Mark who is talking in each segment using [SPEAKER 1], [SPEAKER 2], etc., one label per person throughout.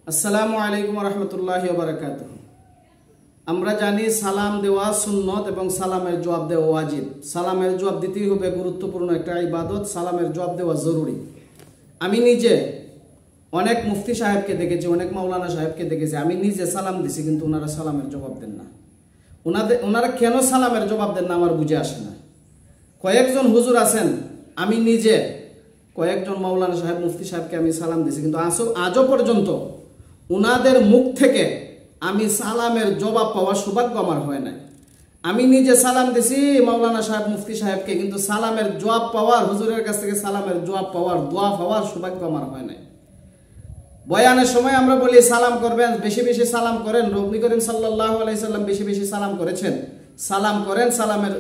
[SPEAKER 1] আসসালামু আলাইকুম রহমতুল্লাহি ওয়া বারাকাতুহু। আমরা জানি সালাম দেওয়া সুন্নত এবং সালামের জবাব দেওয়া ওয়াজিব। সালামের জবাব দিতেই হবে, গুরুত্বপূর্ণ একটা ইবাদত। সালামের জবাব দেওয়া জরুরি। আমি নিজে অনেক মুফতি সাহেবকে দেখেছি, অনেক মাওলানা সাহেবকে দেখেছি, আমি নিজে সালাম দিছি কিন্তু ওনারা সালামের জবাব দেন না। ওনারা কেন সালামের জবাব দেন না আমার বুঝে আসে না। কয়েকজন হুজুর আছেন, আমি নিজে কয়েকজন মাওলানা সাহেব মুফতি সাহেবকে আমি সালাম দিছি কিন্তু আজও পর্যন্ত উনাদের মুখ থেকে আমি সালামের জবাব পাওয়ার সৌভাগ্য আমার হয় নাই। আমি নিজে সালাম দিছি মাওলানা সাহেব মুফতি সাহেবকে, কিন্তু সালামের জবাব পাওয়ার, হুজুরের কাছ থেকে সালামের জবাব পাওয়ার, দোয়া পাওয়ার সৌভাগ্য আমার হয় নাই। বয়ানের সময় আমরা বলি সালাম করবেন, বেশি বেশি সালাম করেন। নবী করিম সাল্লাল্লাহু আলাইহি সাল্লাম বেশি বেশি সালাম করেছেন। সালাম করেন, সালামের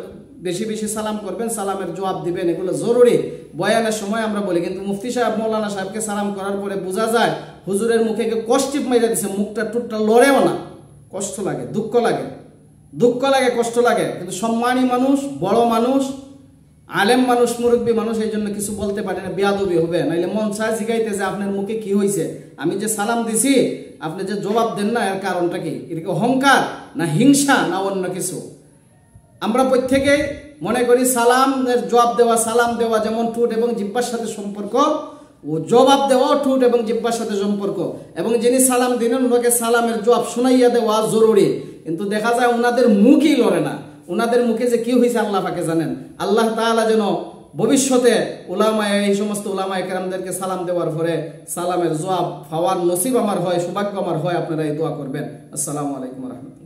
[SPEAKER 1] বেশি বেশি সালাম করবেন, সালামের জবাব দিবেন, এগুলো জরুরি। বয়ানের সময় আমরা বলি, কিন্তু মুফতি সাহেব মাওলানা সাহেবকে সালাম করার পরে বোঝা যায় হুজুরের মুখে কষ্টিপ মেরে দিছে, মুখটা টুটটা লড়েও না। কষ্ট লাগে, দুঃখ লাগে, কষ্ট লাগে। কিন্তু সম্মানী মানুষ, বড় মানুষ, আলেম মানুষ, মুরব্বী মানুষ, এই জন্য কিছু বলতে পারে না, বেয়াদবি হবে। নাইলে মন চায় জিগাইতে যে আপনার মুখে কি হয়েছে, আমি যে সালাম দিছি আপনি যে জবাব দেন না, এর কারণটা কি? এটা কি অহংকার না হিংসা না অন্য কিছু? আমরা প্রত্যেকে মনে করি সালামের জবাব দেওয়া, সালাম দেওয়া যেমন ঠোঁট এবং জিহ্বার সাথে সম্পর্ক, ও জবাব দেওয়া ঠোঁট এবং জিহ্বার সাথে সম্পর্ক। এবং যিনি সালাম দিলেন ওনাকে সালামের জবাব শোনাইয়া দেওয়া জরুরি। কিন্তু দেখা যায় ওনাদের মুখই লড়ে না। ওনাদের মুখে যে কি হয়েছে আল্লাহ পাকে জানেন। আল্লাহ তাআলা যেন ভবিষ্যতে উলামায়ে, এই সমস্ত উলামায়ে কেরামদেরকে সালাম দেওয়ার পরে সালামের জবাব পাওয়ার নসিব আমার হয়, সৌভাগ্য আমার হয়। আপনারা এই দোয়া করবেন। আসসালামু আলাইকুম ওয়া রাহমাতুল্লাহ।